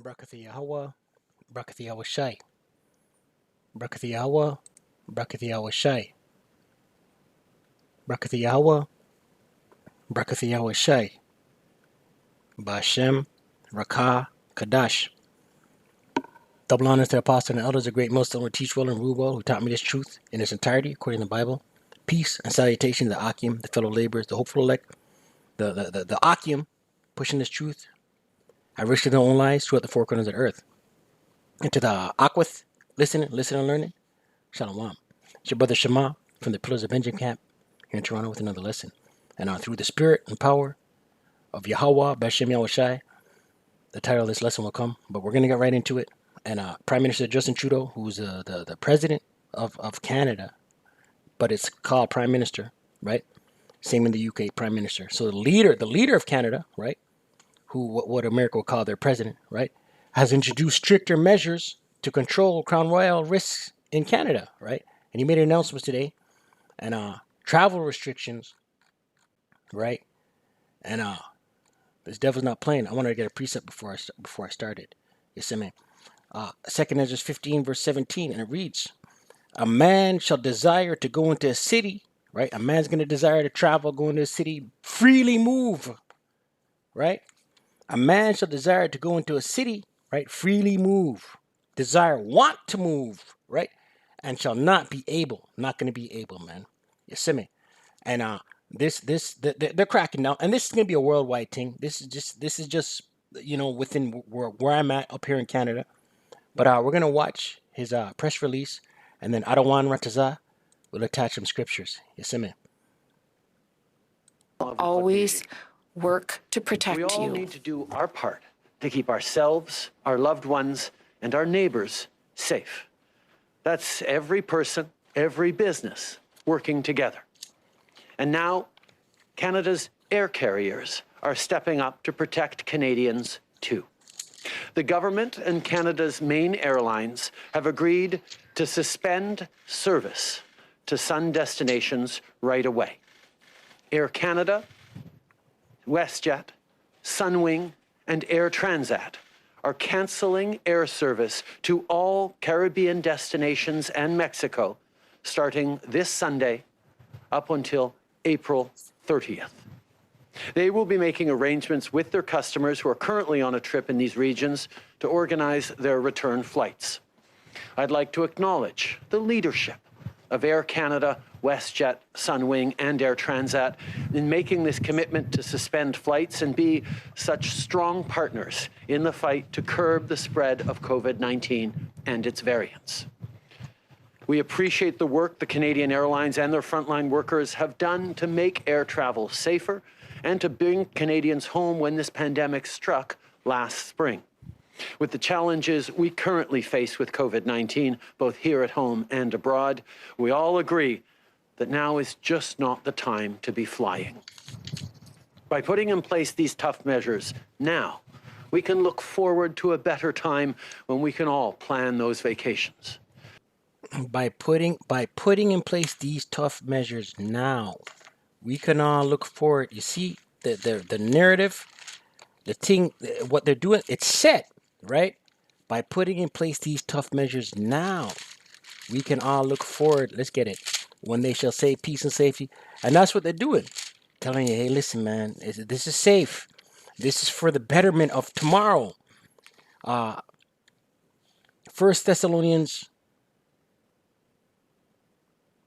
Barak Yahawah, Barak Yahawashi, Barak Yahawah, Barak Yahawashi, Barak Yahawah, Barak Yahawashi, Bahasham, Rawcha, Qadash. Double honors to the apostle and elders, a great Muslim who teach well and rule well, who taught me this truth in its entirety, according to the Bible. Peace and salutation to the Akim, the fellow laborers, the hopeful elect, the Akim, pushing this truth. I risked their own lives throughout the four corners of the earth. And to the Aquith, listening and learning, Shalom. It's your brother Shema from the Pillars of Benjamin camp here in Toronto with another lesson. And through the spirit and power of Yahawah, Bahasham Yahawashi, the title of this lesson will come. But we're going to get right into it. And Prime Minister Justin Trudeau, who's the president of Canada, but it's called Prime Minister, right? Same in the UK, Prime Minister. So the leader of Canada, right? What America would call their president, right? Has introduced stricter measures to control Crown Royal risks in Canada, right? And he made announcements today, and travel restrictions, right? And this devil's not playing. I wanted to get a precept before I started. Yes, amen. 2 Ezra 15 verse 17, and it reads, a man shall desire to go into a city, right? A man's going to desire to travel, go into a city, freely move, right? A man shall desire to go into a city, right? Freely move, desire, want to move, right? And shall not be able, not going to be able, man. You see me? And they're cracking down, and this is going to be a worldwide thing. This is just within where I'm at up here in Canada. But we're going to watch his press release, and then Adawan Rataza will attach some scriptures. Yes, amen. Always work to protect you. We all need to do our part to keep ourselves, our loved ones, and our neighbors safe. That's every person, every business working together. And now, Canada's air carriers are stepping up to protect Canadians too. The government and Canada's main airlines have agreed to suspend service to sun destinations right away. Air Canada, WestJet, Sunwing, and Air Transat are canceling air service to all Caribbean destinations and Mexico starting this Sunday up until April 30th. They will be making arrangements with their customers who are currently on a trip in these regions to organize their return flights. I'd like to acknowledge the leadership of Air Canada, WestJet, Sunwing, and Air Transat in making this commitment to suspend flights and be such strong partners in the fight to curb the spread of COVID-19 and its variants. We appreciate the work the Canadian Airlines and their frontline workers have done to make air travel safer and to bring Canadians home when this pandemic struck last spring. With the challenges we currently face with COVID-19, both here at home and abroad, we all agree that now is just not the time to be flying. By putting in place these tough measures now, we can look forward to a better time when we can all plan those vacations. By putting in place these tough measures now, we can all look forward. You see, the narrative, the thing, what they're doing, it's set, right? By putting in place these tough measures now, we can all look forward. Let's get it. When they shall say peace and safety. And that's what they're doing. Telling you, hey, listen, man, this is safe. This is for the betterment of tomorrow. 1 Thessalonians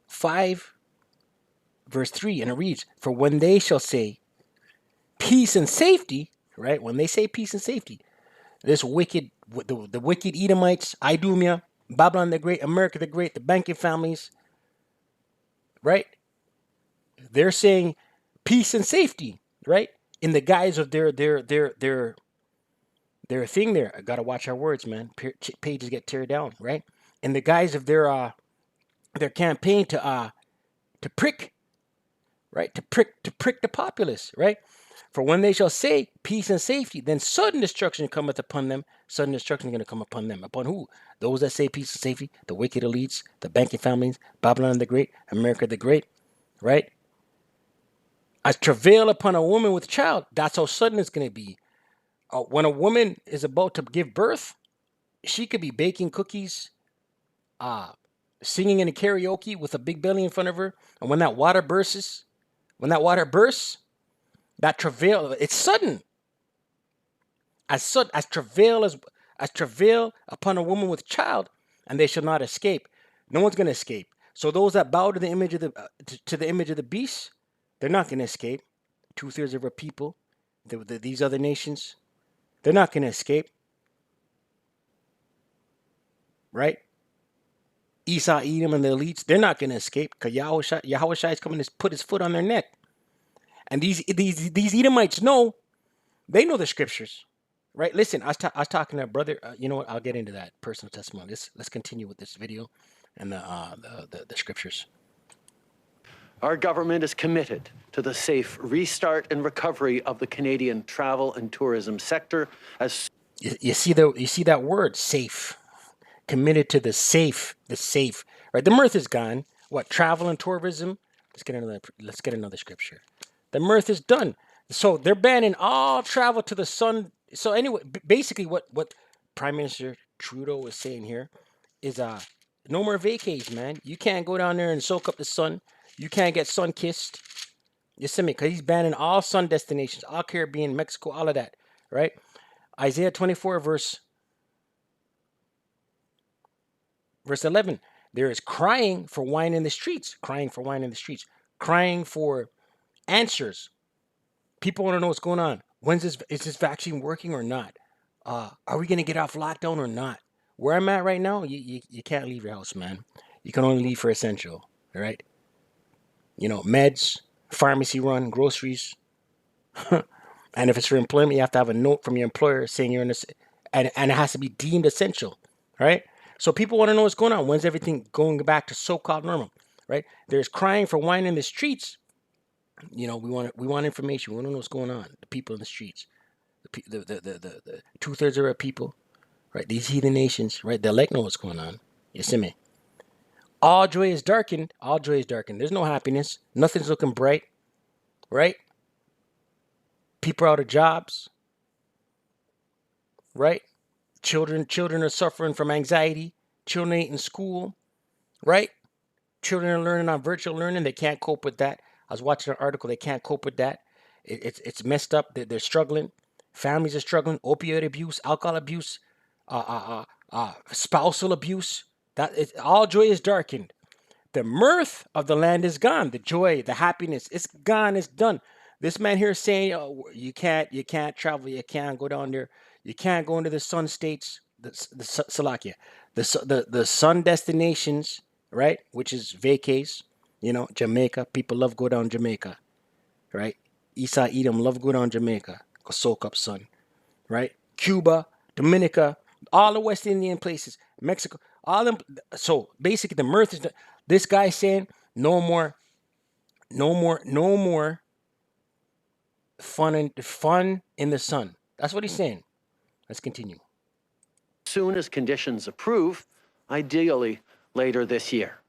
5 verse 3, and it reads, for when they shall say peace and safety, right? When they say peace and safety, this wicked, the wicked Edomites, Idumea, Babylon the Great, America the Great, the banking families, right? They're saying peace and safety, right? In the guise of their thing there. I gotta watch our words, man. Pages get teared down, right? In the guise of their campaign to prick, right? To prick the populace, right? For when they shall say peace and safety, then sudden destruction cometh upon them. Sudden destruction is going to come upon them. Upon who? Those that say peace and safety, the wicked elites, the banking families, Babylon the Great, America the Great, right? As travail upon a woman with child, that's how sudden it's going to be. When a woman is about to give birth, she could be baking cookies, singing in a karaoke with a big belly in front of her, and when that water bursts, that travail, it's sudden. As travail upon a woman with child, and they shall not escape. No one's gonna escape. So those that bow to the image of the image of the beast, they're not gonna escape. 2/3 of our people, these other nations, they're not gonna escape, right? Esau, Edom, and the elites, they're not gonna escape because Yahawashi is coming to put his foot on their neck. And these Edomites know, they know the scriptures. Right, listen. I was talking to a brother. You know what? I'll get into that personal testimony. Let's continue with this video and the scriptures. Our government is committed to the safe restart and recovery of the Canadian travel and tourism sector. As you see that word, safe. Committed to the safe. Right. The mirth is gone. What, travel and tourism? Let's get another scripture. The mirth is done. So they're banning all travel to the sun. So anyway, basically what Prime Minister Trudeau is saying here is no more vacays, man. You can't go down there and soak up the sun. You can't get sun kissed. You see me? Because he's banning all sun destinations, all Caribbean, Mexico, all of that, right? Isaiah 24 verse 11. There is crying for wine in the streets, crying for answers. People want to know what's going on. Is this vaccine working or not? Are we going to get off lockdown or not? Where I'm at right now, you can't leave your house, man. You can only leave for essential, all right? You know, meds, pharmacy run, groceries. And if it's for employment, you have to have a note from your employer saying you're in this, and it has to be deemed essential, right? So people want to know what's going on. When's everything going back to so-called normal, right? There's crying for wine in the streets. You know, we want information. We want to know what's going on. The people in the streets, the 2/3 of our people, right? These heathen nations, right? They like know what's going on. You see me? All joy is darkened. There's no happiness. Nothing's looking bright, right? People are out of jobs, right? Children are suffering from anxiety. Children ain't in school, right? Children are learning on virtual learning. They can't cope with that. I was watching an article. They can't cope with that. It's messed up. They're struggling. Families are struggling. Opioid abuse, alcohol abuse, spousal abuse. All joy is darkened. The mirth of the land is gone. The joy, the happiness, it's gone. It's done. This man here is saying, oh, you can't travel. You can't go down there. You can't go into the sun states, the Salakia, the sun destinations, right? Which is vacays. You know, Jamaica. People love go down Jamaica, right? Esau, Edom love go down Jamaica. Go soak up sun, right? Cuba, Dominica, all the West Indian places, Mexico, all them. So basically, the mirth is this guy saying no more fun in the sun. That's what he's saying. Let's continue. soon as conditions approve, ideally later this year.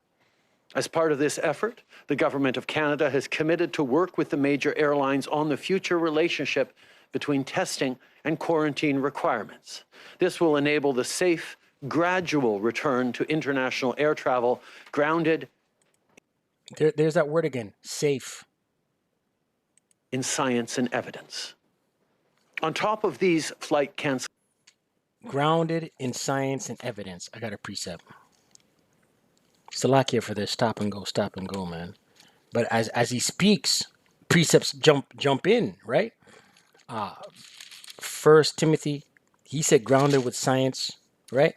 As part of this effort, the Government of Canada has committed to work with the major airlines on the future relationship between testing and quarantine requirements. This will enable the safe, gradual return to international air travel grounded There's that word again, safe. in science and evidence. On top of these flight cancellations, Grounded in science and evidence. I got a precept. Salakia for this stop and go, man. But as he speaks, precepts jump in, right? First Timothy, he said grounded with science, right?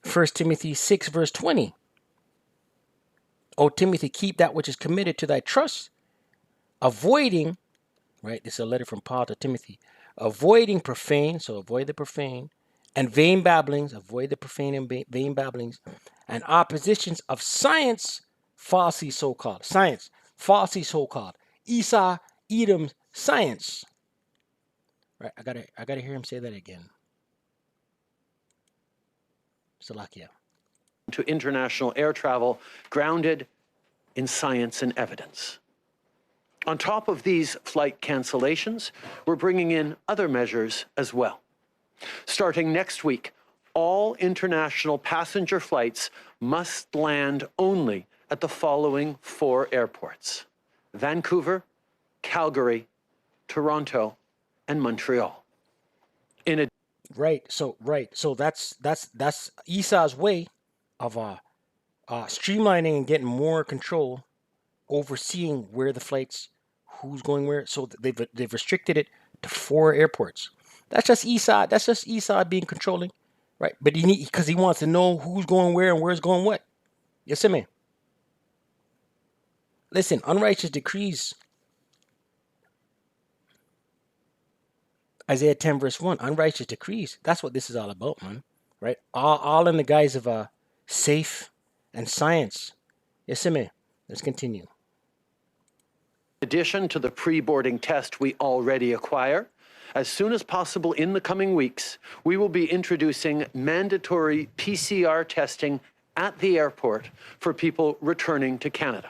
First Timothy 6 verse 20. O Timothy, keep that which is committed to thy trust, avoiding, right? This is a letter from Paul to Timothy. Avoiding profane, so avoid the profane, and vain babblings, avoid the profane and vain babblings, and oppositions of science, falsely so-called. Science, falsely so-called. Esau, Edom, science. Right, I gotta hear him say that again. Salakia. to international air travel grounded in science and evidence. On top of these flight cancellations, we're bringing in other measures as well. Starting next week, all international passenger flights must land only at the following 4 airports: Vancouver, Calgary, Toronto, and Montreal. Right. So that's Esau's way of streamlining and getting more control, overseeing where the flights, who's going where. So they've restricted it to 4 airports. That's just Esau. That's just Esau being controlling, right? But because he wants to know who's going where and where's going what. You see me? Listen, unrighteous decrees. Isaiah 10 verse 1, unrighteous decrees. That's what this is all about, man. Right? All in the guise of safe and science. Yes, me. Let's continue. In addition to the pre-boarding test we already acquire, as soon as possible in the coming weeks, we will be introducing mandatory PCR testing at the airport for people returning to Canada.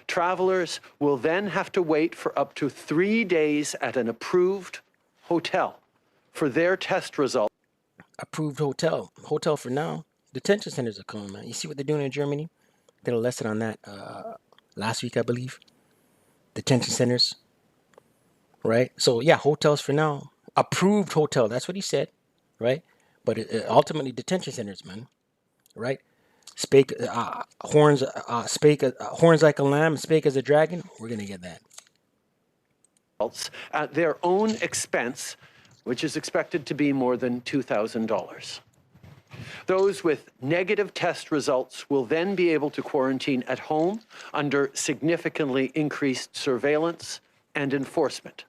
Travelers will then have to wait for up to 3 days at an approved hotel for their test results. Approved hotel. Hotel for now. Detention centers are coming, man. You see what they're doing in Germany? Did a lesson on that last week, I believe. Detention centers. Right? So, yeah, hotels for now. Approved hotel. That's what he said. Right? But ultimately, detention centers, man. Right? Spake horns like a lamb, spake as a dragon. We're going to get that. At their own expense, which is expected to be more than $2,000. Those with negative test results will then be able to quarantine at home under significantly increased surveillance and enforcement.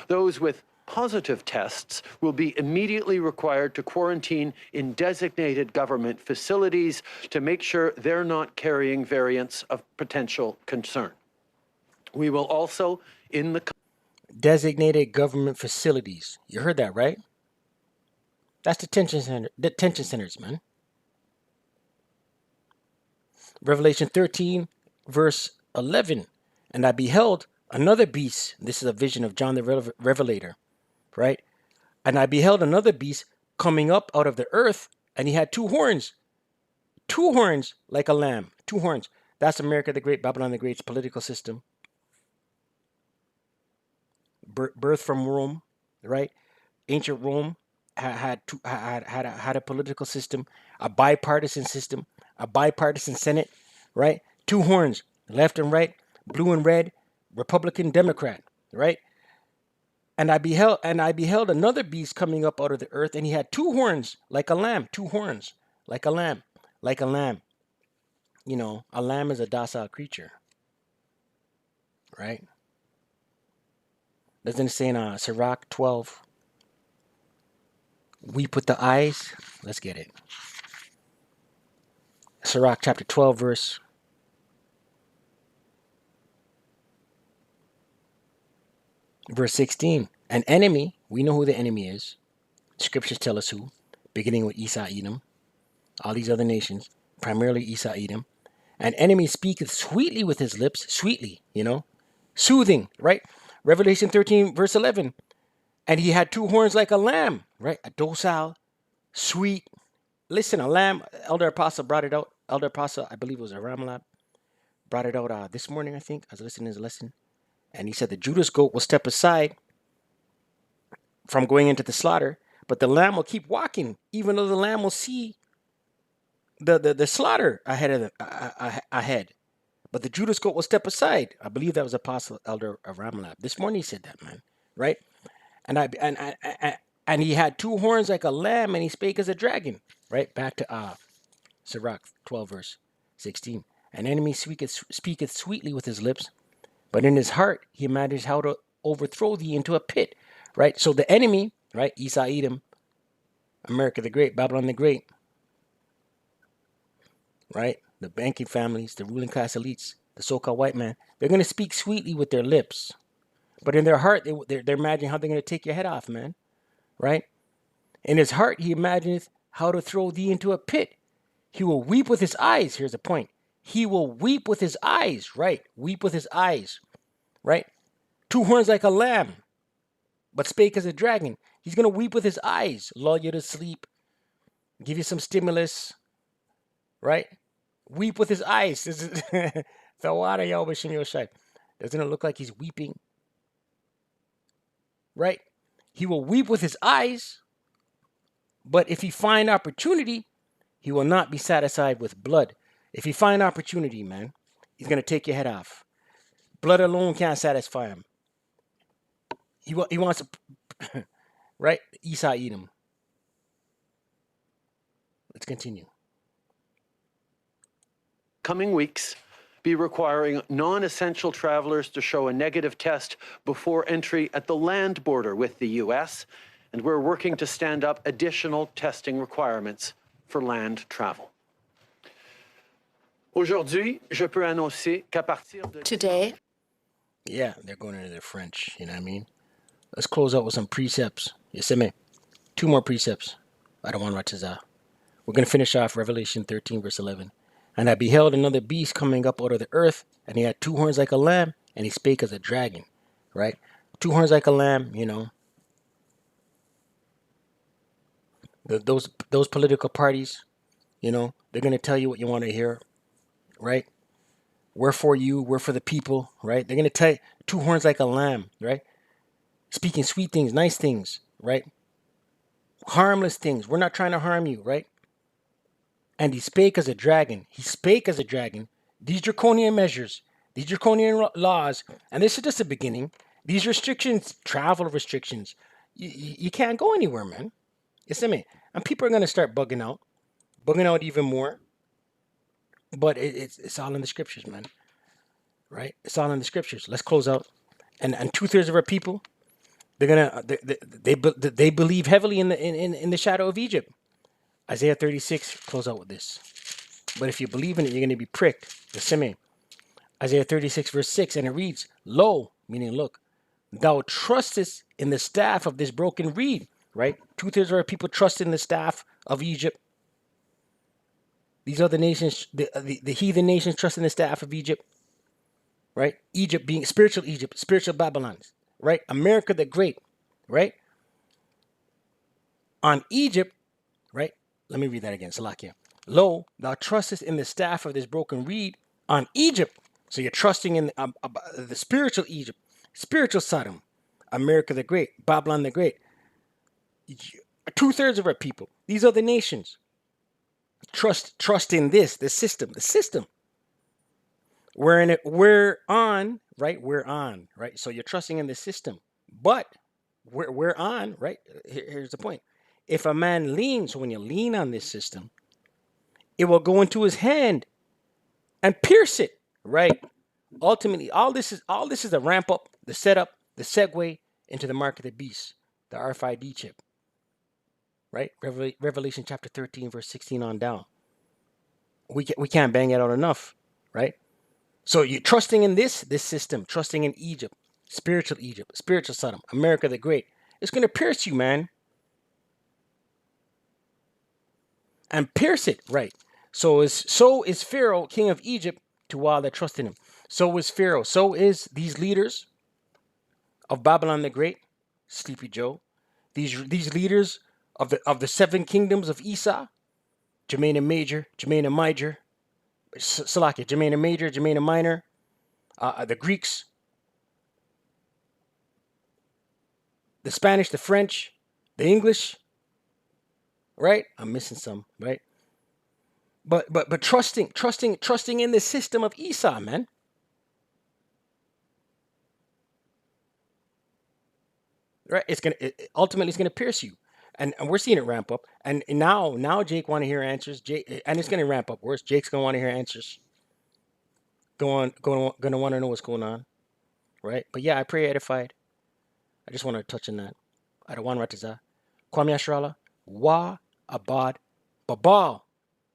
Those with positive tests will be immediately required to quarantine in designated government facilities to make sure they're not carrying variants of potential concern. We will also, in the designated government facilities. You heard that, right? That's detention centers, man. Revelation 13, verse 11. And I beheld another beast. This is a vision of John the Revelator, right? And I beheld another beast coming up out of the earth, and he had 2 horns. 2 horns like a lamb. 2 horns. That's America the Great, Babylon the Great's political system. Birth from Rome, right? Ancient Rome had a political system, a bipartisan system, a bipartisan Senate, right? 2 horns, left and right, blue and red, Republican, Democrat, right? And I beheld another beast coming up out of the earth, and he had 2 horns like a lamb. 2 horns like a lamb, like a lamb. You know, a lamb is a docile creature, right? Doesn't it say in Sirach 12, weep with the eyes? Let's get it. Sirach chapter 12, verse 16. An enemy, we know who the enemy is. Scriptures tell us who, beginning with Esau, Edom, all these other nations, primarily Esau, Edom. An enemy speaketh sweetly with his lips, sweetly, you know, soothing, right? Revelation 13, verse 11. And he had 2 horns like a lamb, right? A docile, sweet. Listen, a lamb, Elder Apostle brought it out. Elder Apostle, I believe it was a Ramalab, brought it out this morning, I think. I was listening to his lesson. And he said the Judas goat will step aside from going into the slaughter, but the lamb will keep walking, even though the lamb will see the slaughter ahead. But the Judas goat will step aside. I believe that was Apostle Elder of Ramalab. This morning he said that, man, right? And he had 2 horns like a lamb, and he spake as a dragon, right? Back to Sirach 12, verse 16. An enemy speaketh sweetly with his lips, but in his heart he imagines how to overthrow thee into a pit, right? So the enemy, right? Esau, Edom, America the Great, Babylon the Great, right? The banking families, the ruling class elites, the so-called white man, they're going to speak sweetly with their lips. But in their heart, they're imagining how they're going to take your head off, man. Right? In his heart, he imagineth how to throw thee into a pit. He will weep with his eyes. Here's the point. He will weep with his eyes. Right? Weep with his eyes. right? Two horns like a lamb, but spake as a dragon. He's going to weep with his eyes, lull you to sleep, give you some stimulus, right? Weep with his eyes. This is the water, Yahawashi. Doesn't it look like he's weeping? Right? He will weep with his eyes, but if he find opportunity, he will not be satisfied with blood. If he find opportunity, man, he's going to take your head off. Blood alone can't satisfy him. He wants to, right? Esau eat him. Let's continue. Coming weeks be requiring non-essential travelers to show a negative test before entry at the land border with the U.S., and we're working to stand up additional testing requirements for land travel. Aujourd'hui, je peux annoncer qu'à partir de... Today, Yeah, they're going into their French, you know what I mean? Let's close out with some precepts. You see me? 2 more precepts. I don't want Rawcha. We're going to finish off Revelation 13, verse 11. And I beheld another beast coming up out of the earth, and he had 2 horns like a lamb, and he spake as a dragon, right? 2 horns like a lamb, you know. Those political parties, you know, they're going to tell you what you want to hear, right? We're for you, we're for the people, right? They're going to tell you 2 horns like a lamb, right? Speaking sweet things, nice things, right? Harmless things. We're not trying to harm you, right? And he spake as a dragon. He spake as a dragon. These draconian measures, these draconian laws, and this is just the beginning. These restrictions, travel restrictions, you can't go anywhere, man. You see me? And people are going to start bugging out even more. But it's all in the scriptures, man. Right? It's all in the scriptures. Let's close out. And 2/3 of our people, they believe heavily in the shadow of Egypt. Isaiah 36, close out with this. But if you believe in it, you're going to be pricked. The same. Isaiah 36, verse 6, and it reads, Lo, meaning look, thou trustest in the staff of this broken reed, right? 2/3 of our people trust in the staff of Egypt. These other nations, the heathen nations trust in the staff of Egypt, right? Egypt being spiritual Babylon, right? America the Great, right? On Egypt, right? Let me read that again. Salakia. Lo, thou trustest in the staff of this broken reed on Egypt. So you're trusting in the spiritual Egypt, spiritual Sodom, America the Great, Babylon the Great. 2/3 of our people, these other nations, trust in the system. We're on, right? So you're trusting in the system, but we're on, right? Here's the point. If a man leans, so when you lean on this system, it will go into his hand and pierce it, right? Ultimately, all this is a ramp up, the setup, the segue into the mark of the beast, the RFID chip, right? Revelation chapter 13, verse 16 on down. We can't bang it out enough, right? So you're trusting in this system, trusting in Egypt, spiritual Sodom, America the Great. It's going to pierce you, man. And pierce it, right? So is Pharaoh, king of Egypt, to all that trust in him. So is Pharaoh. So is these leaders of Babylon the Great, Sleepy Joe. These leaders of the 7 kingdoms of Esau, Jermaine Major, Jermaine Minor, Salakia, Jermaine Major, Jermaine Minor, the Greeks, the Spanish, the French, the English, right? I'm missing some, right? But trusting in the system of Esau, man. Right? Ultimately it's gonna pierce you. And we're seeing it ramp up. And now Jake want to hear answers. And it's gonna ramp up worse. Jake's gonna want to hear answers. Gonna want to know what's going on. Right? But yeah, I pray edified. I just want to touch on that. I don't want Rawcha. Kwame Ashrala. Wa Abad Babal.